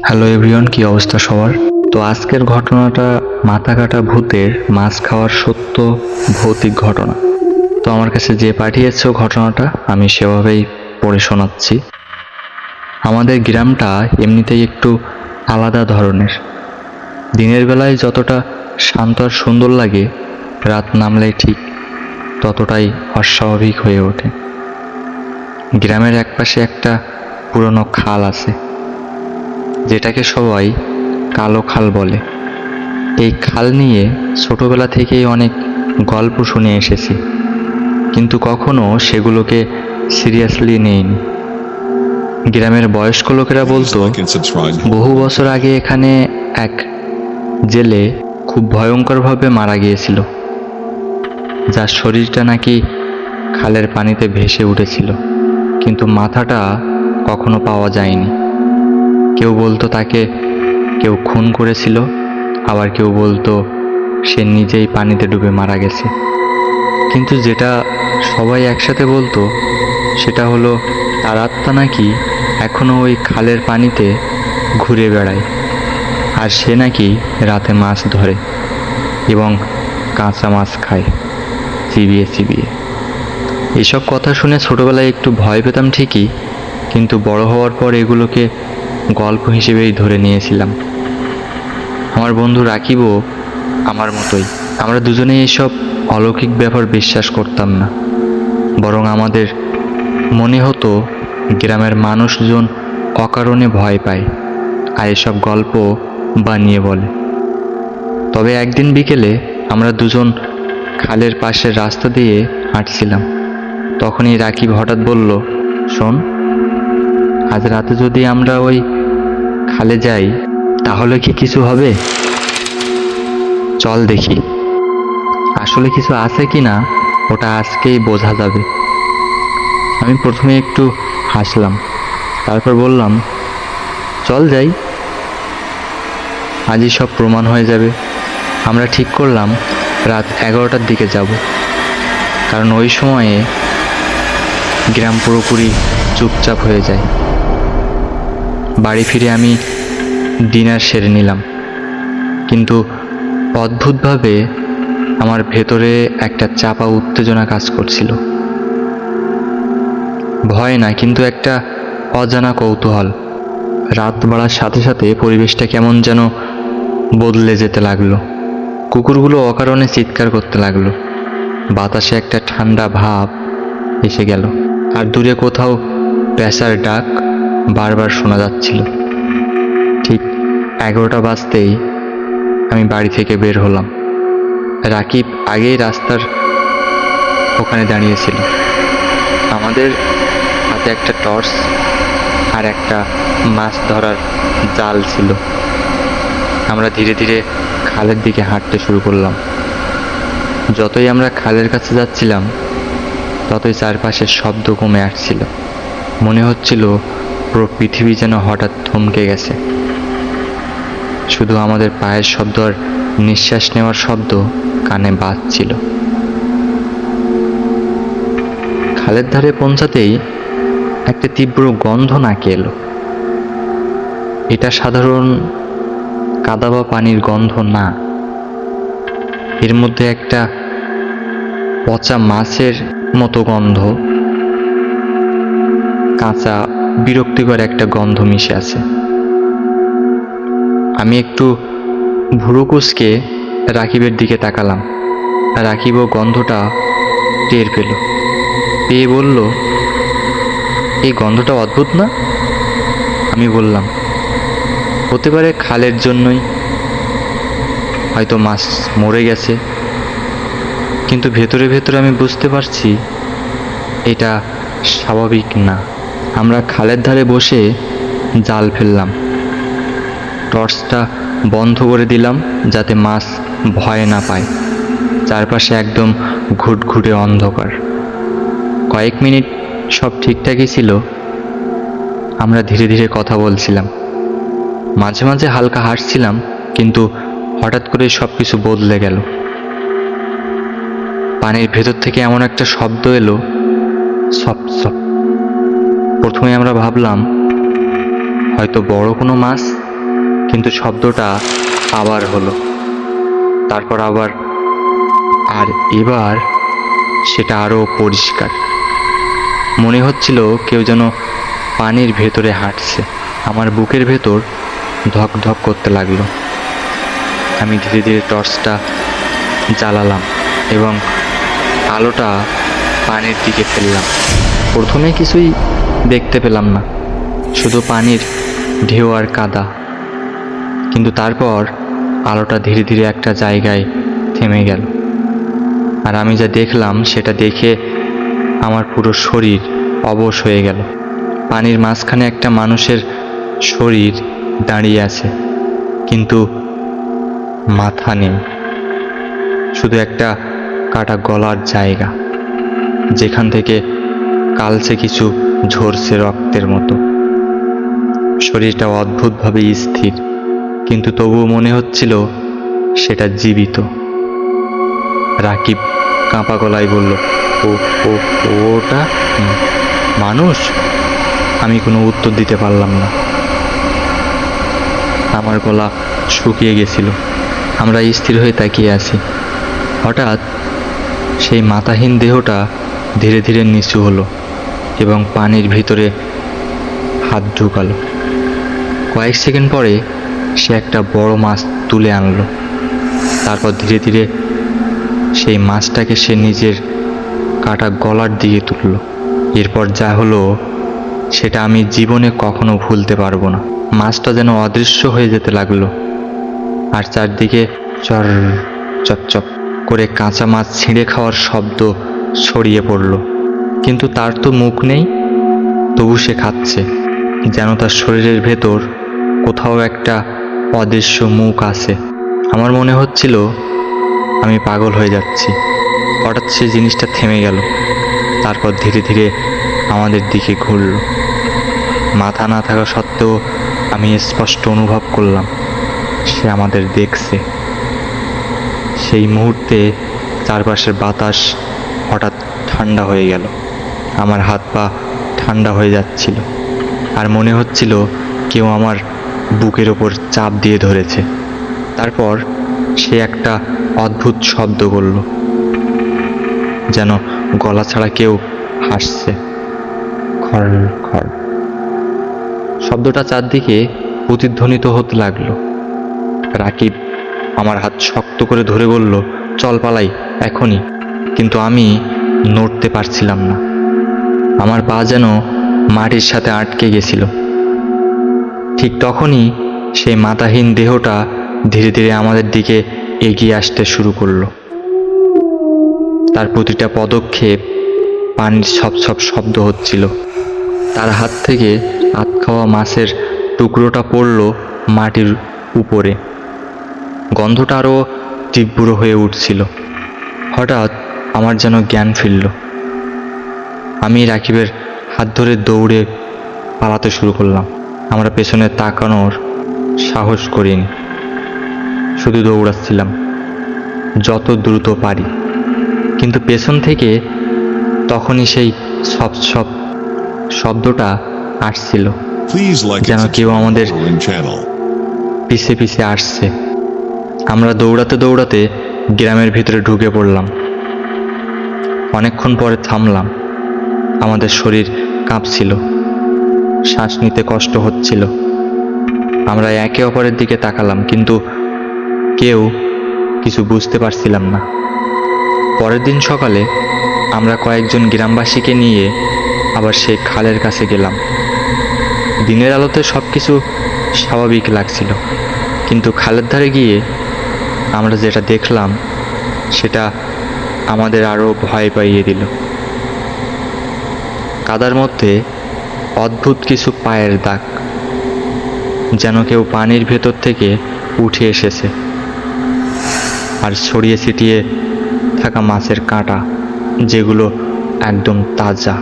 Hello everyone, কি অবস্থা সবার? তো আজকের ঘটনাটা মাথা কাটা ভূতের মাছ খাওয়ার সত্য ভৌতিক ঘটনা। তো আমার কাছে যে পাঠিয়েছে ঘটনাটা আমি সেভাবেই পড়ে শোনাচ্ছি। আমাদের গ্রামটা এমনিতেই একটু আলাদা ধরনের। দিনের বেলায় যতটা শান্ত আর সুন্দর লাগে, রাত নামলেই ঠিক ততটাই অস্বাভাবিক হয়ে ওঠে। গ্রামের একপাশে একটা পুরনো খাল আছে, যেটাকে সবাই কালো খাল বলে। এই খাল নিয়ে ছোটবেলা থেকেই অনেক গল্প শুনে এসেছি, কিন্তু কখনো সেগুলোকে সিরিয়াসলি নেইনি। গ্রামের বয়স্ক লোকেরা বলতো বহু বছর আগে এখানে এক জেলে খুব ভয়ঙ্করভাবে মারা গিয়েছিল, যার শরীরটা নাকি খালের পানিতে ভেসে উঠেছিল, কিন্তু মাথাটা কখনো পাওয়া যায়নি। কেউ বলতো তাকে কেউ খুন করেছিল, আবার কেউ বলতো সে নিজেই পানিতে ডুবে মারা গেছে। কিন্তু যেটা সবাই একসাথে বলতো সেটা হলো তার আত্মা নাকি এখনো ওই খালের পানিতে ঘুরে বেড়ায়, আর সে নাকি রাতে মাছ ধরে এবং কাঁচা মাছ খায় চিবিয়ে চিবিয়ে। এইসব কথা শুনে ছোটবেলায় একটু ভয় পেতাম ঠিকই, কিন্তু বড় হওয়ার পর এগুলোকে গল্প হিসেবেই ধরে নিয়েছিলাম। আমার বন্ধু রাকিবও আমার মতোই। আমরা দুজনেই এসব অলৌকিক ব্যাপার বিশ্বাস করতাম না, বরং আমাদের মনে হতো গ্রামের মানুষজন অকারণে ভয় পায় আর এসব গল্প বানিয়ে বলে। তবে একদিন বিকেলে আমরা দুজন খালের পাশের রাস্তা দিয়ে হাঁটছিলাম। তখনই রাকিব হঠাৎ বলল, শোন, আজ রাতে যদি আমরা ওই খালে যাই তাহলে কি কিছু হবে? চল দেখি। আসলে কিছু আছে কি না ওটা আজকেই বোঝা যাবে। আমি প্রথমে একটু হাসলাম, তারপর বললাম, চল যাই, আজই সব প্রমাণ হয়ে যাবে। আমরা ঠিক করলাম রাত 11টার দিকে যাব, কারণ ওই সময়ে গ্রাম পুরোপুরি চুপচাপ হয়ে যায়। বাড়ি ফিরে আমি ডিনার সেরে নিলাম, কিন্তু অদ্ভুতভাবে আমার ভেতরে একটা চাপা উত্তেজনা কাজ করছিল। ভয় না, কিন্তু একটা অজানা কৌতূহল। রাত বাড়ার সাথে সাথে পরিবেশটা কেমন যেন বদলে যেতে লাগলো। কুকুরগুলো অকারণে চিৎকার করতে লাগলো, বাতাসে একটা ঠান্ডা ভাব এসে গেল, আর দূরে কোথাও প্যাঁচার ডাক বারবার শোনা যাচ্ছিল। ঠিক 11টা বাজতেই আমি বাড়ি থেকে বের হলাম। রাকিব আগেই রাস্তার ওখানে দাঁড়িয়েছিল। আমাদের হাতে একটা টর্চ আর একটা মাছ ধরার জাল ছিল। আমরা ধীরে ধীরে খালের দিকে হাঁটতে শুরু করলাম। যতই আমরা খালের কাছে যাচ্ছিলাম ততই চারপাশের শব্দ কমে আসছিল। মনে হচ্ছিল পুরো পৃথিবী যেন হঠাৎ থমকে গেছে। শুধু আমাদের পায়ের শব্দ আর নিঃশ্বাস নেওয়ার শব্দ কানে বাজছিল। খালের ধারে পৌঁছাতেই একটা তীব্র গন্ধ নাকে এলো। এটা সাধারণ কাদা বা পানির গন্ধ না, এর মধ্যে একটা পচা মাছের মতো গন্ধ, কাঁচা বিরক্তিকর একটা গন্ধ মিশে আছে। আমি একটু ভুরু কুঁচকে রাকিবের দিকে তাকালাম। রাকিবও গন্ধটা টের পেয়ে বলল, এই গন্ধটা অদ্ভুত না? আমি বললাম, হতে পারে খালের জন্যই, হয়তো মাছ মরে গেছে। কিন্তু ভেতরে ভেতরে আমি বুঝতে পারছি এটা স্বাভাবিক না। আমরা খালের ধারে বসে জাল ফেললাম, টর্চটা বন্ধ করে দিলাম যাতে মাছ ভয় না পায়। চারপাশে একদম ঘুটঘুটে অন্ধকার। কয়েক মিনিট সব ঠিকঠাকই ছিল। আমরা ধীরে ধীরে কথা বলছিলাম, মাঝে মাঝে হালকা হাসছিলাম, কিন্তু হঠাৎ করে সব কিছু বদলে গেল। পানির ভেতর থেকে এমন একটা শব্দ এলো, সপ সপ। প্রথমে আমরা ভাবলাম হয়তো বড় কোনো মাছ, কিন্তু শব্দটা আবার হলো, তারপর আবার, আর এবার সেটা আরো পরিষ্কার। মনে হচ্ছিল কেউ যেন পানির ভেতরে হাঁটছে। আমার বুকের ভেতর ধক ধক করতে লাগলো। আমি ধীরে ধীরে টর্চটা জ্বালালাম এবং আলোটা পানির দিকে ফেললাম। প্রথমে কিছুই দেখতে পেলাম না, শুধু পানির ঢেউ আর কাদা। কিন্তু তারপর আলোটা ধীরে ধীরে একটা জায়গায় থেমে গেল, আর আমি যা দেখলাম সেটা দেখে আমার পুরো শরীর অবশ হয়ে গেল। পানির মাঝখানে একটা মানুষের শরীর দাঁড়িয়ে আছে, কিন্তু মাথা নেই, শুধু একটা কাটা গলার জায়গা যেখান থেকে কালচে কিছু ঝরছে রক্তের মতো। শরীরটা অদ্ভুতভাবে স্থির, কিন্তু তবুও মনে হচ্ছিল সেটা জীবিত। রাকিব কাঁপা গলায় বলল, ও ও ওটা মানুষ? আমি কোনো উত্তর দিতে পারলাম না, আমার গলা শুকিয়ে গেছিল। আমরা স্থির হয়ে তাকিয়ে আছি। হঠাৎ সেই মাথাহীন দেহটা ধীরে ধীরে নিচু হলো এবং পানির ভিতরে হাত ঢুকালো। কয়েক সেকেন্ড পরে সে একটা বড় মাছ তুলে আনলো। তারপর ধীরে ধীরে সেই মাছটাকে সে নিজের কাটা গলার দিকে তুললো। এরপর যা হলো সেটা আমি জীবনে কখনো ভুলতে পারবো না। মাছটা যেন অদৃশ্য হয়ে যেতে লাগলো, আর চারদিকে চর চপচপ করে কাঁচা মাছ ছিঁড়ে খাওয়ার শব্দ ছড়িয়ে পড়ল। কিন্তু তার তো মুখ নেই, তবু সে খাচ্ছে, যেন তার শরীরের ভেতর কোথাও একটা অদৃশ্য মুখ আছে। আমার মনে হচ্ছিল আমি পাগল হয়ে যাচ্ছি। হঠাৎ সে জিনিসটা থেমে গেল, তারপর ধীরে ধীরে আমাদের দিকে ঘুরল। মাথা না থাকা সত্ত্বেও আমি স্পষ্ট অনুভব করলাম সে আমাদের দেখছে। সেই মুহূর্তে চারপাশের বাতাস হঠাৎ ঠান্ডা হয়ে গেল। আমার হাত পা ঠান্ডা হয়ে যাচ্ছিল, আর মনে হচ্ছিল কেউ আমার বুকের ওপর চাপ দিয়ে ধরেছে। তারপর সে একটা অদ্ভুত শব্দ করল, যেন গলা ছাড়া কেউ হাসছে। খড় খড় শব্দটা চারদিকে প্রতিধ্বনিত হতে লাগলো। রাকিব আমার হাত শক্ত করে ধরে বলল, চল পালাই এখনই। কিন্তু আমি নড়তে পারছিলাম না, আমার পা যেন মাটির সাথে আটকে গেছিল। ঠিক তখনই সেই মাথাহীন দেহটা ধীরে ধীরে আমাদের দিকে এগিয়ে আসতে শুরু করলো। তার প্রতিটা পদক্ষেপ পানির ছপ শব্দ হচ্ছিল। তার হাত থেকে আধ খাওয়া মাছের টুকরোটা পড়ল মাটির উপরে। গন্ধটা আরও তীব্র হয়ে উঠছিল। হঠাৎ আমার যেন জ্ঞান ফিরল। আমি রাকিবের হাত ধরে দৌড়ে পালাতে শুরু করলাম। আমরা পেছনে তাকানোর সাহস করিনি, শুধু দৌড়াচ্ছিলাম যত দ্রুত পারি। কিন্তু পেছন থেকে তখনই সেই সব শব্দটা আসছিল, যেন কেউ আমাদের পিছে পিছে আসছে। আমরা দৌড়াতে দৌড়াতে গ্রামের ভিতরে ঢুকে পড়লাম। অনেকক্ষণ পরে থামলাম। আমাদের শরীর কাঁপছিল, শ্বাস নিতে কষ্ট হচ্ছিল। আমরা একে অপরের দিকে তাকালাম, কিন্তু কেউ কিছু বুঝতে পারছিলাম না। পরের দিন সকালে আমরা কয়েকজন গ্রামবাসীকে নিয়ে আবার সেই খালের কাছে গেলাম। দিনের আলোতে সব কিছু স্বাভাবিক লাগছিল, কিন্তু খালের ধারে গিয়ে আমরা যেটা দেখলাম সেটা আমাদের আরও ভয় পাইয়ে দিল। কাদার মধ্যে অদ্ভুত কিছু পায়ের দাগ, যেন কেউ পানির ভেতর থেকে উঠে এসেছে। আর ছড়িয়ে ছিটিয়ে থাকা মাছের কাঁটা, যেগুলো একদম তাজা।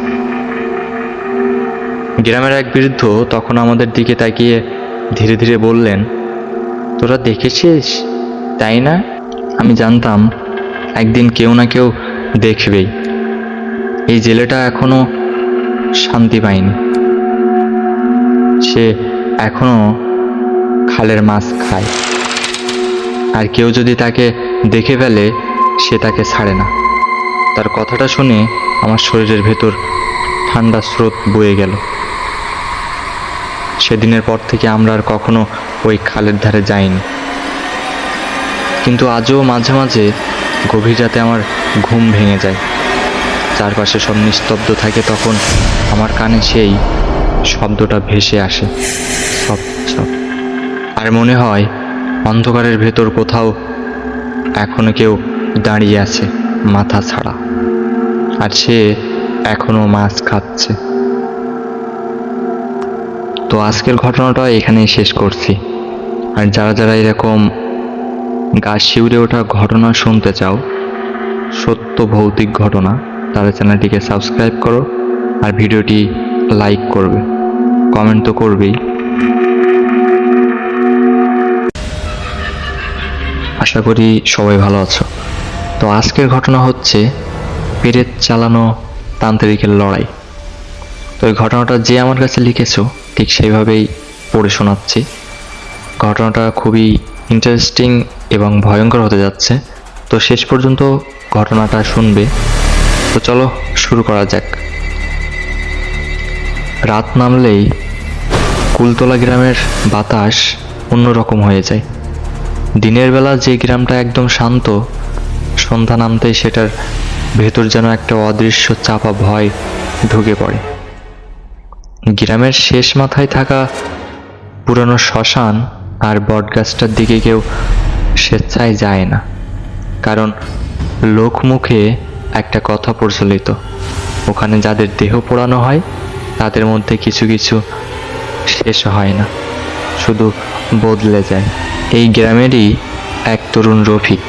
গ্রামের এক বৃদ্ধ তখন আমাদের দিকে তাকিয়ে ধীরে ধীরে বললেন, তোরা দেখেছিস তাই না? আমি জানতাম একদিন কেউ না কেউ দেখবেই। এই জেলেটা এখনো শান্তি পায়নি, সে এখনো খালের মাছ খায়, আর কেউ যদি তাকে দেখে ফেলে সে তাকে ছাড়ে না। তার কথাটা শুনে আমার শরীরের ভেতর ঠান্ডা স্রোত বয়ে গেল। সেদিনের পর থেকে আমরা আর কখনো ওই খালের ধারে যাইনি। কিন্তু আজও মাঝে মাঝে গভীর রাতে আমার ঘুম ভেঙে যায়, চারপাশে সব নিস্তব্ধ থাকে, তখন আমার কানে সেই শব্দটা ভেসে আসে, সব সব। আর মনে হয় অন্ধকারের ভেতর কোথাও এখনো কেউ দাঁড়িয়ে আছে মাথা ছাড়া, আর সে এখনো মাছ খাচ্ছে। তো আজকের ঘটনাটা এখানেই শেষ করছি। আর যারা যারা এরকম গা শিউরে ওঠা ঘটনা শুনতে চাও, সত্য ভৌতিক ঘটনা, তারা চ্যানেলটিকে সাবস্ক্রাইব করো আর ভিডিওটি লাইক করবে, কমেন্ট তো করবেই। আশা করি সবাই ভালো আছো। তো আজকের ঘটনা হচ্ছে পেরেত চালানো তান্ত্রিকের লড়াই। তো এই ঘটনাটা যে আমার কাছে লিখেছো ঠিক সেইভাবেই পড়ে শোনাচ্ছি। ঘটনাটা খুবই ইন্টারেস্টিং এবং ভয়ঙ্কর হতে যাচ্ছে, তো শেষ পর্যন্ত ঘটনাটা শুনবে। তো চলো শুরু করা যাক। রাত নামলেই কুলতলা গ্রামের বাতাস অন্যরকম হয়ে যায়। দিনের বেলা যে গ্রামটা একদম শান্ত, সন্ধ্যা নামতেই সেটার ভেতর যেন একটা অদৃশ্য চাপা ভয় ঢুকে পড়ে। গ্রামের শেষ মাথায় থাকা পুরনো শ্মশান আর বটগাছটার দিকে কেউ স্বেচ্ছায় যায় না, কারণ লোকমুখে একটা কথা প্রচলিত, ওখানে যাদের দেহ পোড়ানো হয় তাদের মধ্যে কিছু কিছু শেষ হয় না, শুধু বদলে যায়। এই গ্রামেরই এক তরুণ রফিক,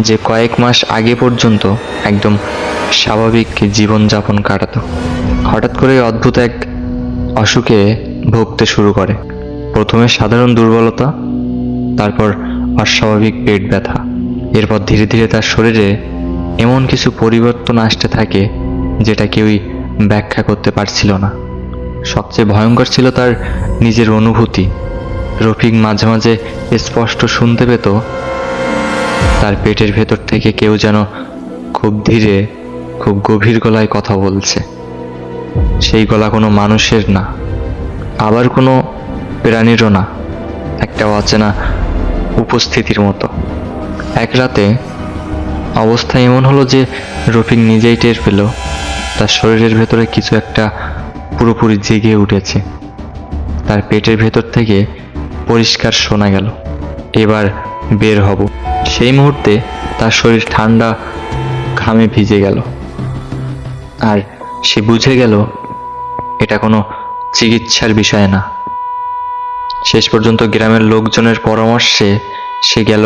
যে কয়েক মাস আগে পর্যন্ত একদম স্বাভাবিক জীবনযাপন কাটাতো, হঠাৎ করে অদ্ভুত এক অসুখে ভুগতে শুরু করে। প্রথমে সাধারণ দুর্বলতা, তারপর অস্বাভাবিক পেট ব্যথা, এরপর ধীরে ধীরে তার শরীরে এমন কিছু পরিবর্তন আসতে থাকে যেটা কেউই ব্যাখ্যা করতে পারছিল না। সবচেয়ে ভয়ঙ্কর ছিল তার নিজের অনুভূতি। রফিক মাঝে মাঝে স্পষ্ট শুনতে পেত তার পেটের ভেতর থেকে কেউ যেন খুব ধীরে, খুব গভীর গলায় কথা বলছে। সেই গলা কোনো মানুষের না, আবার কোনো প্রাণীরও না, একটা অচেনা উপস্থিতির মতো। এক রাতে অবস্থা এমন হলো যে রফিক নিজেই টের পেল তার শরীরের ভেতরে কিছু একটা পুরোপুরি জেগে উঠেছে। তার পেটের ভেতর থেকে পরিষ্কার শোনা গেল, এবার বের হব। সেই মুহূর্তে তার শরীর ঠান্ডা ঘামে ভিজে গেল, আর সে বুঝে গেল এটা কোনো চিকিৎসার বিষয় না। শেষ পর্যন্ত গ্রামের লোকজনের পরামর্শে সে গেল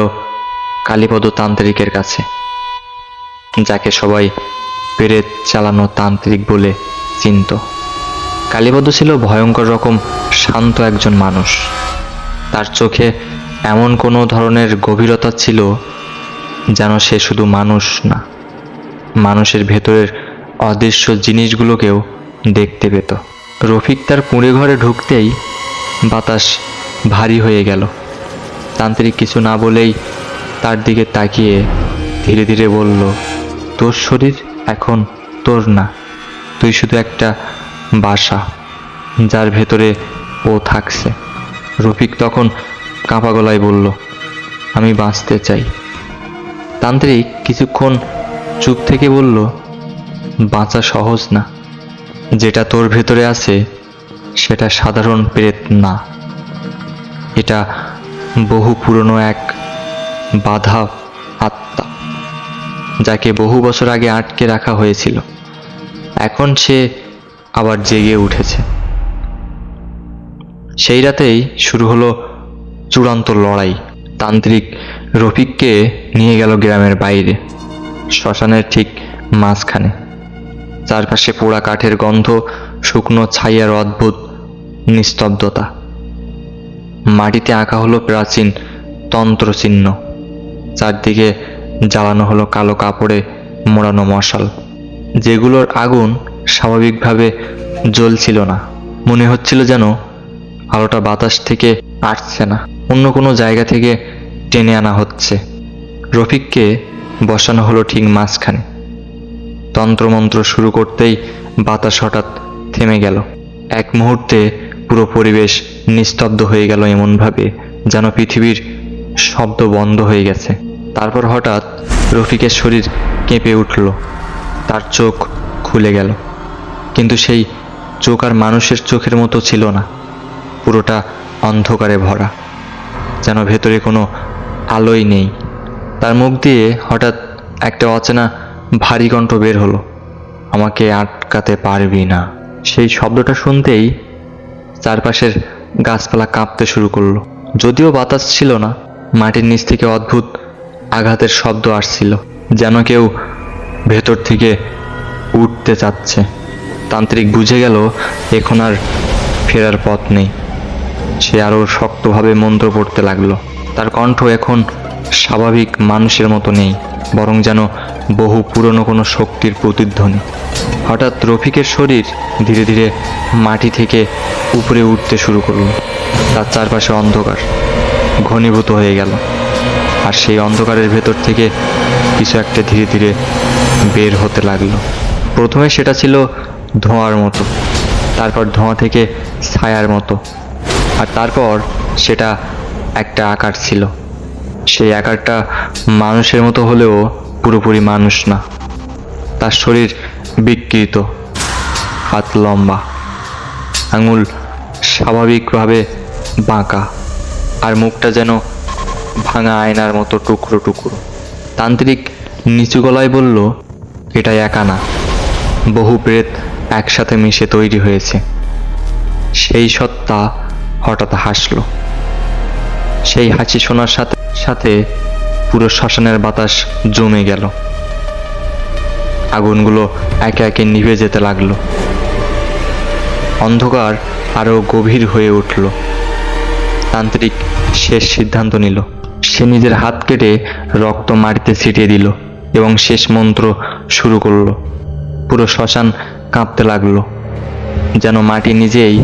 কালীপদ তান্ত্রিকের কাছে, যাকে সবাই পেরেত চালানো তান্ত্রিক বলে চিনত। কালীপদ ছিল ভয়ঙ্কর রকম শান্ত একজন মানুষ। তার চোখে এমন কোনো ধরনের গভীরতা ছিল যেন সে শুধু মানুষ না, মানুষের ভেতরের অদৃশ্য জিনিসগুলোকেও দেখতে পেত। রফিক তার কুঁড়ে ঘরে ঢুকতেই বাতাস ভারী হয়ে গেল। তান্ত্রিক কিছু না বলেই তার দিকে তাকিয়ে ধীরে ধীরে বলল, তোর শরীর এখন তোর না, তুই শুধু একটা বাসা যার ভেতরে ও থাকছে। রফিক তখন কাঁপা গলায় বলল, আমি বাঁচতে চাই। তান্ত্রিক কিছুক্ষণ চুপ থেকে বলল, বাঁচা সহজ না, যেটা তোর ভেতরে আছে সেটা সাধারণ প্রেত না, এটা বহু পুরনো এক বাধা আত্মা, যাকে বহু বছর আগে আটকে রাখা হয়েছিল। এখন সে আবার জেগে উঠেছে। সেই রাতেই শুরু হলো চূড়ান্ত লড়াই। তান্ত্রিক রফিককে নিয়ে গেল গ্রামের বাইরে, শ্মশানের ঠিক মাঝখানে। চারপাশে পোড়া কাঠের গন্ধ, শুকনো ছাইয়ার অদ্ভুত নিস্তব্ধতা। মাটিতে আঁকা হলো প্রাচীন তন্ত্রচিহ্ন, চারদিকে জ্বালানো হলো কালো কাপড়ে মোড়ানো মশাল, যেগুলোর আগুন স্বাভাবিকভাবে জ্বলছিল না। মনে হচ্ছিল যেন আলোটা বাতাস থেকে আসছে না, অন্য কোনো জায়গা থেকে টেনে আনা হচ্ছে। রফিককে বসানো হলো ঠিক মাঝখানে। তন্ত্রমন্ত্র শুরু করতেই বাতাস হঠাৎ থেমে গেল। এক মুহূর্তে পুরো পরিবেশ নিস্তব্ধ হয়ে গেল, এমনভাবে যেন পৃথিবীর শব্দ বন্ধ হয়ে গেছে। তারপর হঠাৎ রফিকের শরীর কেঁপে উঠল, তার চোখ খুলে গেল। কিন্তু সেই চোখ আর মানুষের চোখের মতো ছিল না, পুরোটা অন্ধকারে ভরা, যেন ভেতরে কোনো আলোই নেই। তার মুখ দিয়ে হঠাৎ একটা অচেনা ভারী কণ্ঠ বের হলো, আমাকে আটকাতে পারবি না। সেই শব্দটা শুনতেই চারপাশের গাছপালা কাঁপতে শুরু করলো। যদিও বাতাস ছিল না, মাটির নিচ থেকে অদ্ভুত আঘাতের শব্দ আসছিল, যেন কেউ ভেতর থেকে উঠতে চাচ্ছে। তান্ত্রিক বুঝে গেল এখন আর ফেরার পথ নেই। সে আরও শক্তভাবে মন্ত্র পড়তে লাগলো। তার কণ্ঠ এখন স্বাভাবিক মানুষের মতো নেই, বরং যেন বহু পুরনো কোনো শক্তির প্রতিধ্বনি। হঠাৎ রফিকের শরীর ধীরে ধীরে মাটি থেকে উপরে উঠতে শুরু করলো। তার চারপাশে অন্ধকার ঘনীভূত হয়ে গেল, আর সেই অন্ধকারের ভেতর থেকে কিছু একটা ধীরে ধীরে বের হতে লাগলো। প্রথমে সেটা ছিল ধোঁয়ার মতো, তারপর ধোঁয়া থেকে ছায়ার মতো, আর তারপর সেটা একটা আকার ছিল। সেই আকারটা মানুষের মতো হলেও পুরোপুরি মানুষ না। তার শরীর বিকৃত, হাত লম্বা, আঙুল স্বাভাবিকভাবে বাঁকা, আর মুখটা যেন ভাঙা আয়নার মতো টুকরো টুকরো। তান্ত্রিক নিচু গলায় বলল, এটা একা না, বহু প্রেত একসাথে মিশে তৈরি হয়েছে। সেই সত্তা হঠাৎ হাসল। সেই হাসি শোনার সাথে সাথে পুরো শ্মশানের বাতাস জমে গেল। আগুনগুলো একে একে নিভে যেতে লাগলো। অন্ধকার আরো গভীর হয়ে উঠল। তান্ত্রিক শেষ সিদ্ধান্ত নিল। সে নিজের হাত কেটে রক্ত মাটিতে ছিটিয়ে দিল এবং শেষ মন্ত্র শুরু করলো। পুরো শ্মশান কাঁপতে লাগলো, যেন মাটি নিজেই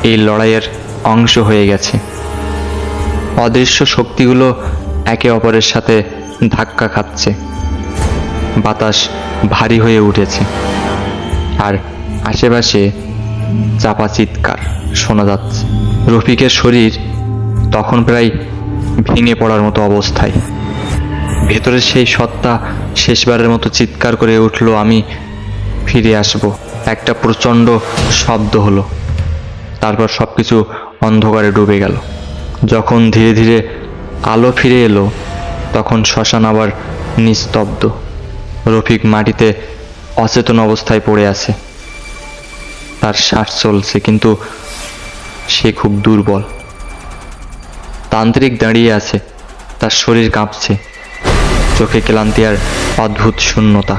এই লড়াইয়ের অংশ হয়ে গেছে। অদৃশ্য শক্তিগুলো একে অপরের সাথে ধাক্কা খাচ্ছে। বাতাস ভারী হয়ে উঠেছে, আর আশেপাশে চাপা চিৎকার শোনা যাচ্ছে। রফিকের শরীর তখন প্রায় ভেঙে পড়ার মতো অবস্থায়। ভেতরের সেই সত্তা শেষবারের মতো চিৎকার করে উঠল, আমি ফিরে আসব। একটা প্রচণ্ড শব্দ হলো, তারপর সবকিছু অন্ধকারে ডুবে গেল। যখন ধীরে ধীরে আলো ফিরে এলো, তখন শ্মশান আবার নিস্তব্ধ। রফিক মাটিতে অচেতন অবস্থায় পড়ে আছে। তার শ্বাস চলছে, কিন্তু সে খুব দুর্বল। তান্ত্রিক দাঁড়িয়ে আছে, তার শরীর কাঁপছে, চোখে ক্লান্তি আর অদ্ভুত শূন্যতা।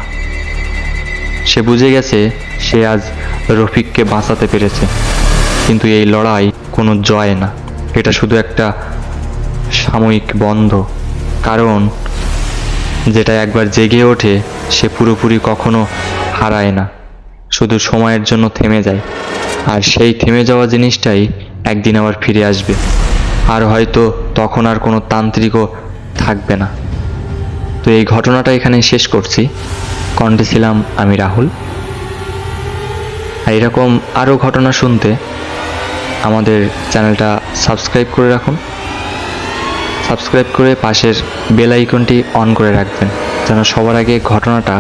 সে বুঝে গেছে সে আজ রফিককে বাঁচাতে পেরেছে, কিন্তু এই লড়াই কোনো জয় না, এটা শুধু একটা সাময়িক বন্ধ। কারণ যেটা একবার জেগে ওঠে সে পুরোপুরি কখনো হারায় না, শুধু সময়ের জন্য থেমে যায়। আর সেই থেমে যাওয়া জিনিসটাই একদিন আবার ফিরে আসবে, আর হয়তো তখন আর কোনো তান্ত্রিকও থাকবে না। তো এই ঘটনাটা এখানে শেষ করছি। কণ্ঠে ছিলাম আমি রাহুল। আর এরকম আরও ঘটনা শুনতে আমাদের চ্যানেলটা সাবস্ক্রাইব করে রাখুন। সাবস্ক্রাইব করে পাশের বেল আইকনটি অন করে রাখবেন, যেন সবার আগে ঘটনাটা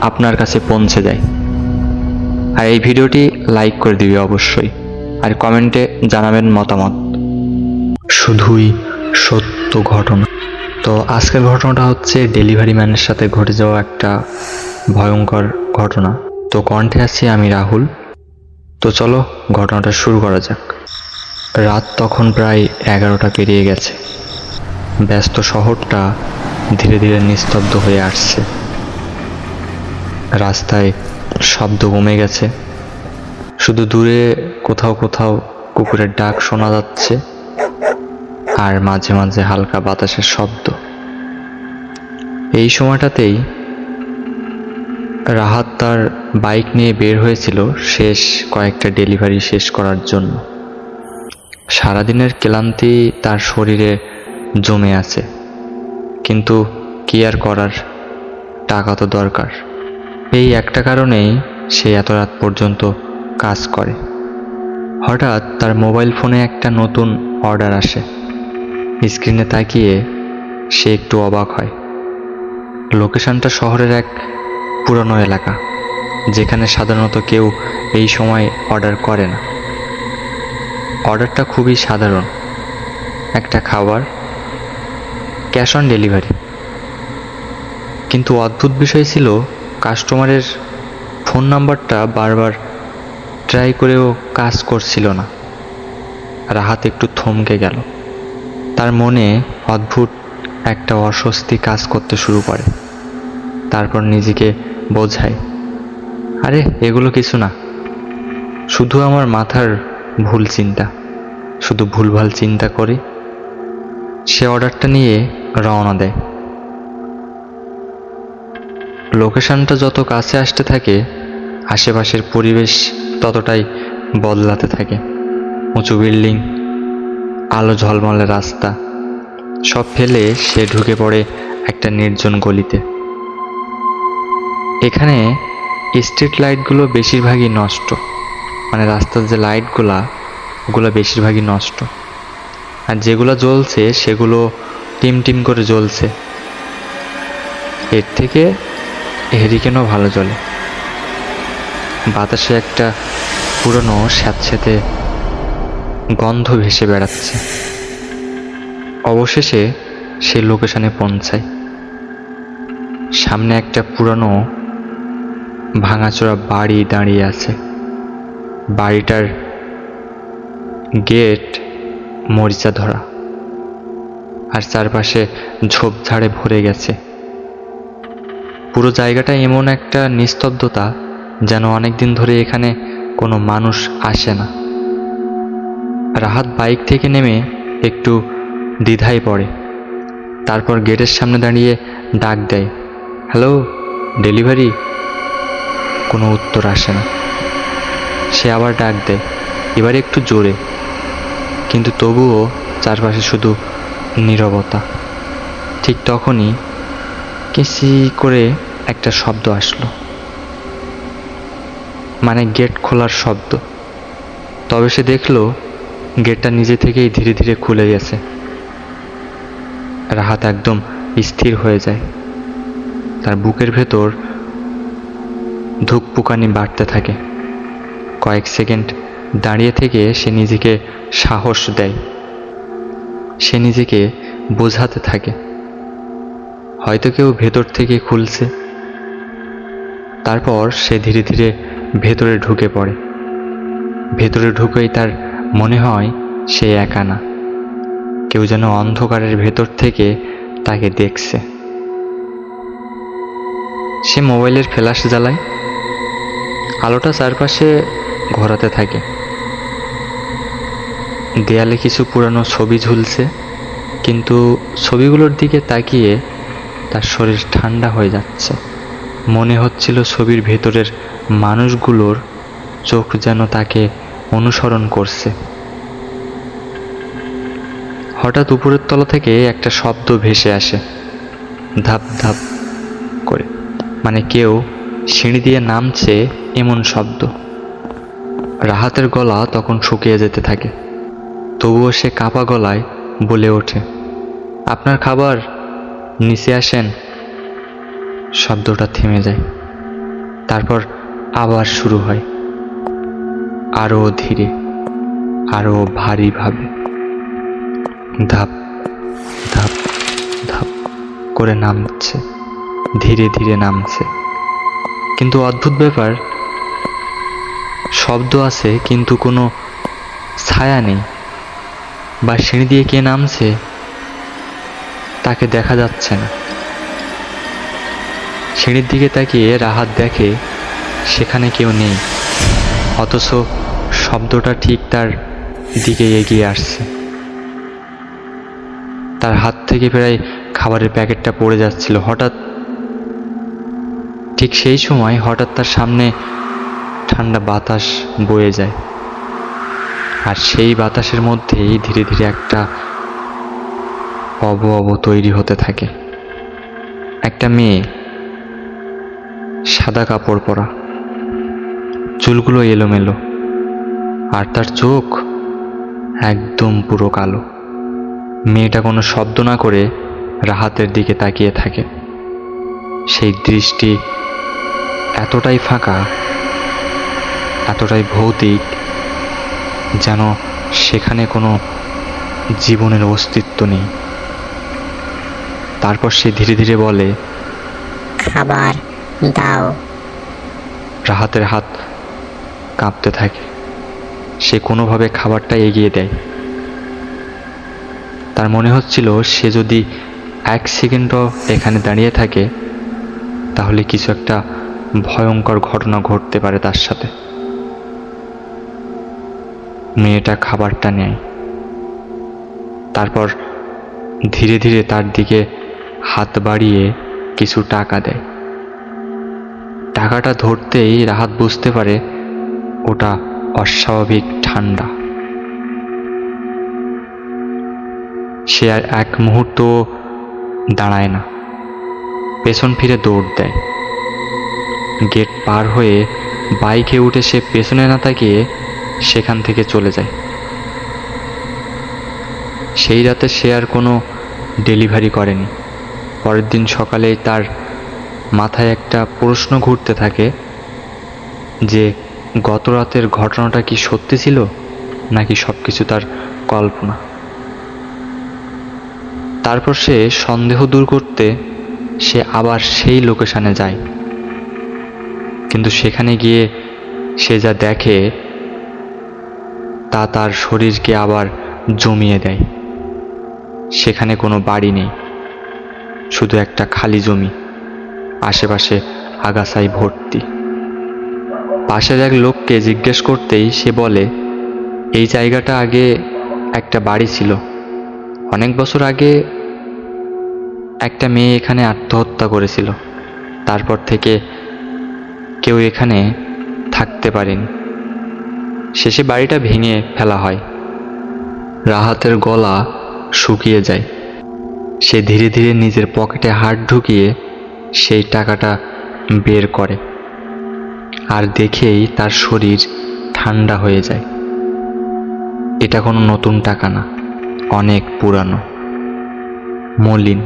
আপনার কাছে পৌঁছে যায়। আর এই ভিডিওটি লাইক করে দিবে অবশ্যই, আর কমেন্টে জানাবেন মতামত। শুধুই সত্য ঘটনা। তো আজকের ঘটনাটা হচ্ছে ডেলিভারি ম্যানের সাথে ঘটে যাওয়া একটা ভয়ঙ্কর ঘটনা। তো কণ্ঠে আছি আমি রাহুল। তো চলো ঘটনাটা শুরু করা যাক। রাত তখন প্রায় 11টা পেরিয়ে গেছে। ব্যস্ত শহরটা ধীরে ধীরে নিস্তব্ধ হয়ে আসছে। রাস্তায় শব্দ কমে গেছে, শুধু দূরে কোথাও কোথাও কুকুরের ডাক শোনা যাচ্ছে, আর মাঝে মাঝে হালকা বাতাসের শব্দ। এই সময়টাতেই রাহাত তার বাইক নিয়ে বের হয়েছিল শেষ কয়েকটা ডেলিভারি শেষ করার জন্য। সারাদিনের ক্লান্তি তার শরীরে জমে আছে, কিন্তু কি আর করার, টাকা তো দরকার। এই একটা কারণেই সে এত রাত পর্যন্ত কাজ করে। হঠাৎ তার মোবাইল ফোনে একটা নতুন অর্ডার আসে। স্ক্রিনে তাকিয়ে সে একটু অবাক হয়। লোকেশনটা শহরের এক পুরনো এলাকা, যেখানে সাধারণত কেউ এই সময় অর্ডার করে না। অর্ডারটা খুবই সাধারণ, একটা খাবার, ক্যাশ অন ডেলিভারি। কিন্তু অদ্ভুত বিষয় ছিল, কাস্টমারের ফোন নাম্বারটা বারবার ট্রাই করেও কাজ করছিল না। রাহাত একটু থমকে গেল। তার মনে অদ্ভুত একটা অস্বস্তি কাজ করতে শুরু করে। তারপর নিজেকে বোঝায়, আরে এগুলো কিছু না, শুধু আমার মাথার ভুল চিন্তা, শুধু ভুলভাল চিন্তা করি। সে অর্ডারটা নিয়ে রওনা দেয়। লোকেশনটা যত কাছে আসতে থাকে, আশেপাশের পরিবেশ ততটাই বদলাতে থাকে। উঁচু বিল্ডিং, আলো ঝলমলে রাস্তা, সব ফেলে সে ঢুকে পড়ে একটা নির্জন গলিতে। এখানে স্ট্রিট লাইটগুলো বেশিরভাগই নষ্ট, মানে রাস্তার যে লাইটগুলো, ওগুলো বেশিরভাগই নষ্ট। আর যেগুলো জ্বলছে সেগুলো টিম টিম করে জ্বলছে। এর থেকে হেরিকেনও ভালো জ্বলে। বাতাসে একটা পুরনো স্যাঁতস্যাঁতে গন্ধ ভেসে বেড়াচ্ছে। অবশেষে সে লোকেশনে পৌঁছায়। সামনে একটা পুরনো ভাঙাচোরা বাড়ি দাঁড়িয়ে আছে। বাড়িটার গেট মরিচা ধরা, আর চারপাশে ঝোপঝাড়ে ভরে গেছে। পুরো জায়গাটা এমন একটা নিস্তব্ধতা, যেন অনেকদিন ধরে এখানে কোনো মানুষ আসে না। রাহাত বাইক থেকে নেমে একটু দ্বিধায় পড়ে। তারপর গেটের সামনে দাঁড়িয়ে ডাক দেয়, হ্যালো, ডেলিভারি। কোনো উত্তর আসে না। সে আবার ডাক দেয়, এবারে একটু জোরে, কিন্তু তবুও চারপাশে শুধু নীরবতা। ঠিক তখনই কিসি করে একটা শব্দ আসলো, মানে গেট খোলার শব্দ। তবে সে দেখলো গেটটা নিজে থেকেই ধীরে ধীরে খুলে গেছে। রাহাত একদম স্থির হয়ে যায়। তার বুকের ভেতর ধুকপুকানি বাড়তে থাকে। কয়েক সেকেন্ড দাঁড়িয়ে থেকে সে নিজেকে সাহস দেয়। সে নিজেকে বোঝাতে থাকে, হয়তো কেউ ভেতর থেকে খুলছে। তারপর সে ধীরে ধীরে ভেতরে ঢুকে পড়ে। ভেতরে ঢুকেই তার মনে হয় সে একা না, কেউ যেন অন্ধকারের ভেতর থেকে তাকে দেখছে। সে মোবাইলের ফ্ল্যাশ জ্বালায়। আলোটা চারপাশে ঘোরাতে থাকে। দেয়ালে কিছু পুরানো ছবি ঝুলছে, কিন্তু ছবিগুলোর দিকে তাকিয়ে তার শরীর ঠান্ডা হয়ে যাচ্ছে। মনে হচ্ছিল ছবির ভেতরের মানুষগুলোর চোখ যেন তাকে অনুসরণ করছে। হঠাৎ উপরের তলা থেকে একটা শব্দ ভেসে আসে, ধাপ ধাপ করে, মানে কেউ সিঁড়ি দিয়ে নামছে এমন শব্দ। রাহাতের গলা তখন শুকিয়ে যেতে থাকে। তবুও সে কাঁপা গলায় বলে ওঠে, আপনার খাবার, নিচে আসেন। শব্দটা থেমে যায়। তারপর আবার শুরু হয়, আরো ধীরে, আরো ভারীভাবে। ধাপ ধাপ ধাপ করে নামছে, ধীরে ধীরে নামছে। কিন্তু অদ্ভুত ব্যাপার, শব্দ আছে কিন্তু কোনো ছায়া নেই, বা সিঁড়ি দিয়ে কে নামছে তাকে দেখা যাচ্ছে না। সিঁড়ির দিকে তাকিয়ে রাহাত দেখে সেখানে কেউ নেই, অথচ শব্দটা ঠিক তার দিকে এগিয়ে আসছে। তার হাত থেকে প্রায় খাবারের প্যাকেটটা পড়ে যাচ্ছিল। ঠিক সেই সময় হঠাৎ তার সামনে ঠান্ডা বাতাস বয়ে যায়। আর সেই বাতাসের মধ্যেই ধীরে ধীরে একটা অব তৈরি হতে থাকে। একটা মেয়ে, সাদা কাপড় পরা, চুলগুলো এলোমেলো, আর তার চোখ একদম পুরো কালো। মেয়েটা কোনো শব্দ না করে রাহাতের দিকে তাকিয়ে থাকে। সেই দৃষ্টি এতটাই ফাঁকা, এতটাই ভৌতিক, যেন সেখানে কোনো জীবনের অস্তিত্ব নেই। তারপর সে ধীরে ধীরে বলে, খাবার দাও। রাহাতের হাত কাঁপতে থাকে। সে কোনোভাবে খাবারটা এগিয়ে দেয়। তার মনে হচ্ছিল সে যদি 1 সেকেন্ডও এখানে দাঁড়িয়ে থাকে তাহলে কিছু একটা ভয়ঙ্কর ঘটনা ঘটতে পারে তার সাথে। মেয়েটা খাবারটা নেয়, তারপর ধীরে ধীরে তার দিকে হাত বাড়িয়ে কিছু টাকা দেয়। টাকাটা ধরতেই রাহাত বুঝতে পারে ওটা অস্বাভাবিক ঠান্ডা। সে আর এক মুহূর্ত দাঁড়ায় না, পেছন ফিরে দৌড় দেয়। গেট পার হয়ে বাইকে উঠে সে পেছনে না তাকিয়ে সেখান থেকে চলে যায়। সেই রাতে সে আর কোনো ডেলিভারি করেনি। পরের দিন সকালেই তার মাথায় একটা প্রশ্ন ঘুরতে থাকে যে গত রাতের ঘটনাটা কি সত্যি ছিল নাকি সব কিছু তার কল্পনা। তারপর সে সন্দেহ দূর করতে সে আবার সেই লোকেশনে যায়, কিন্তু সেখানে গিয়ে সে যা দেখে তা তার শরীরকে আবার জমিয়ে দেয়। সেখানে কোনো বাড়ি নেই, শুধু একটা খালি জমি, আশেপাশে আগাছায় ভর্তি। পাশের এক লোককে জিজ্ঞেস করতেই সে বলে, এই জায়গাটা আগে একটা বাড়ি ছিল। অনেক বছর আগে একটা মেয়ে এখানে আত্মহত্যা করেছিল। তারপর থেকে কেউ এখানে থাকতে পারেনি। শেষে বাড়িটা ভেঙে ফেলা হয়। রাহাতের গলা শুকিয়ে যায়। সে ধীরে ধীরে নিজের পকেটে হাত ঢুকিয়ে সেই টাকাটা বের করে, আর দেখেই তার শরীর ঠান্ডা হয়ে যায়। এটা কোনো নতুন টাকা না, অনেক পুরানো, মলিন,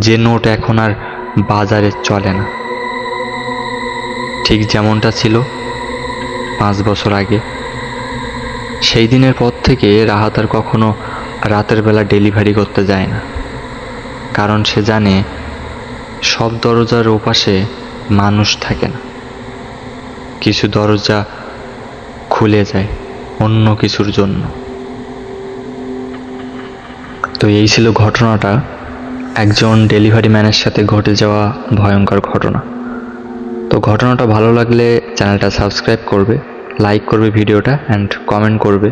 যে নোট এখন আর বাজারে চলে না। ঠিক যেমনটা ছিল 5 বছর আগে। সেই দিনের পর থেকে রাহাত আর কখনো রাতের বেলা ডেলিভারি করতে যায় না, কারণ সে জানে সব দরজার ওপাশে মানুষ থাকে না। কিছু দরজা খুলে যায় অন্য কিছুর জন্য। তো এই ছিল ঘটনাটা, একজন ডেলিভারি ম্যানের সাথে ঘটে যাওয়া ভয়ঙ্কর ঘটনা। তো ঘটনাটা ভালো লাগলে চ্যানেলটা সাবস্ক্রাইব করবে, লাইক করবে ভিডিওটা, অ্যান্ড কমেন্ট করবে।